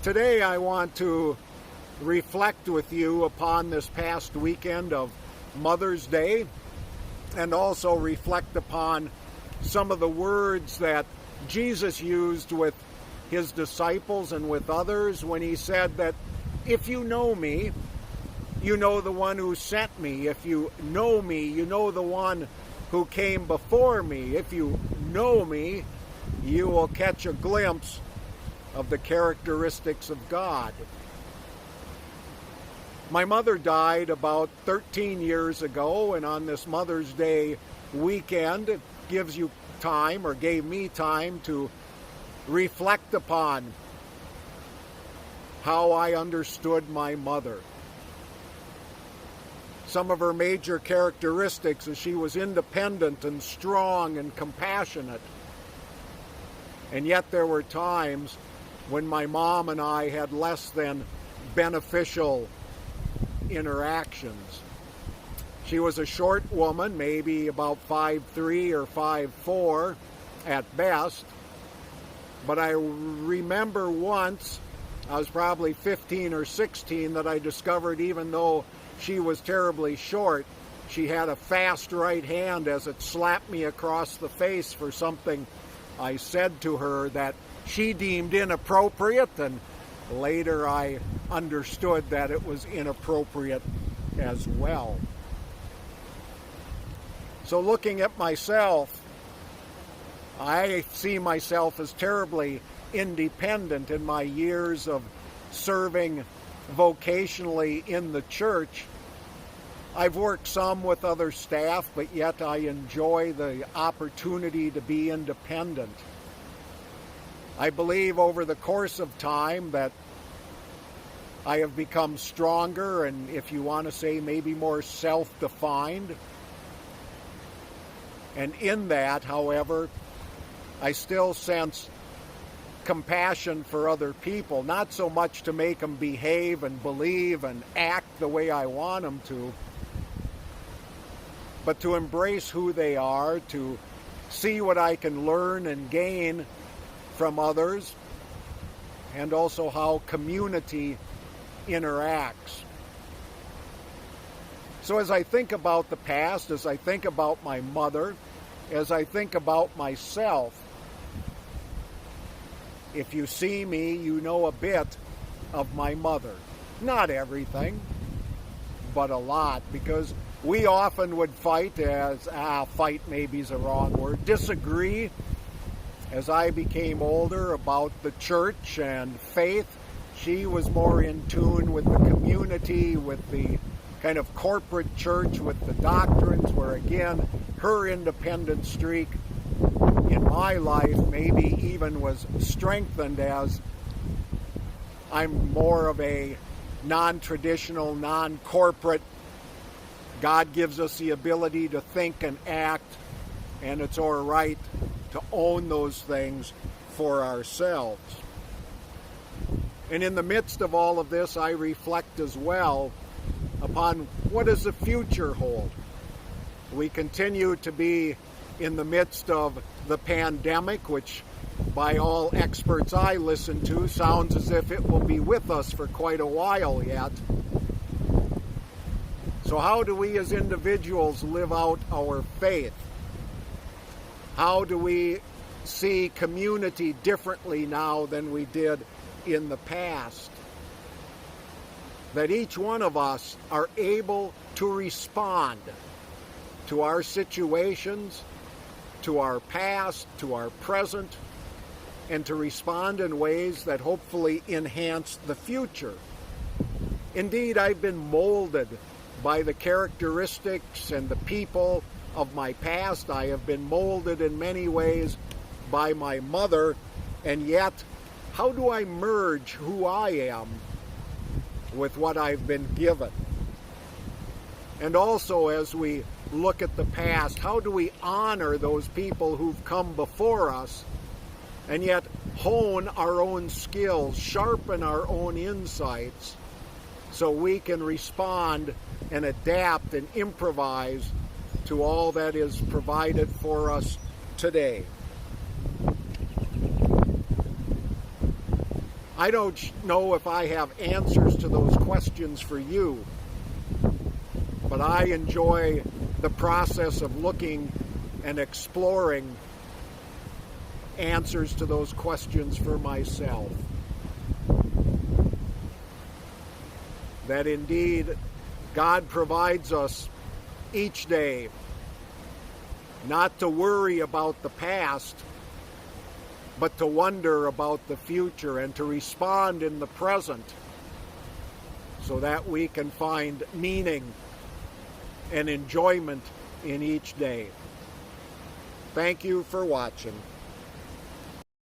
Today I want to reflect with you upon this past weekend of Mother's Day and also reflect upon some of the words that Jesus used with his disciples and with others when he said that if you know me, you know the one who sent me. If you know me, you know the one who came before me. If you know me, you will catch a glimpse of the characteristics of God. My mother died about 13 years ago, and on this Mother's Day weekend, it gives you time, or gave me time, to reflect upon how I understood my mother. Some of her major characteristics is she was independent and strong and compassionate. And yet there were times when my mom and I had less than beneficial interactions. She was a short woman, maybe about 5'3" or 5'4" at best. But I remember once, I was probably 15 or 16, that I discovered even though she was terribly short, she had a fast right hand as it slapped me across the face for something I said to her that she deemed inappropriate, and later I understood that it was inappropriate as well. So looking at myself, I see myself as terribly independent in my years of serving vocationally in the church. I've worked some with other staff, but yet I enjoy the opportunity to be independent. I believe over the course of time that I have become stronger and, if you want to say, maybe more self-defined. And in that, however, I still sense compassion for other people, not so much to make them behave and believe and act the way I want them to, but to embrace who they are, to see what I can learn and gain from others, and also how community interacts. So as I think about the past, as I think about my mother, as I think about myself, if you see me, you know a bit of my mother. Not everything, but a lot, because we often would fight fight maybe is a wrong word, disagree as I became older about the church and faith. She was more in tune with the community, with the kind of corporate church, with the doctrines, where again, her independent streak in my life maybe even was strengthened as I'm more of a non-traditional, non-corporate. God gives us the ability to think and act, and it's our right to own those things for ourselves. And in the midst of all of this, I reflect as well upon what does the future hold. We continue to be in the midst of the pandemic, which by all experts I listen to sounds as if it will be with us for quite a while yet. So how do we as individuals live out our faith? How do we see community differently now than we did in the past? That each one of us are able to respond to our situations, to our past, to our present, and to respond in ways that hopefully enhance the future. Indeed, I've been molded by the characteristics and the people of my past. I have been molded in many ways by my mother, and yet, how do I merge who I am with what I've been given? And also, as we look at the past, how do we honor those people who've come before us, and yet hone our own skills, sharpen our own insights, so we can respond and adapt and improvise to all that is provided for us today. I don't know if I have answers to those questions for you, but I enjoy the process of looking and exploring answers to those questions for myself. That indeed God provides us each day not to worry about the past, but to wonder about the future and to respond in the present so that we can find meaning and enjoyment in each day. Thank you for watching.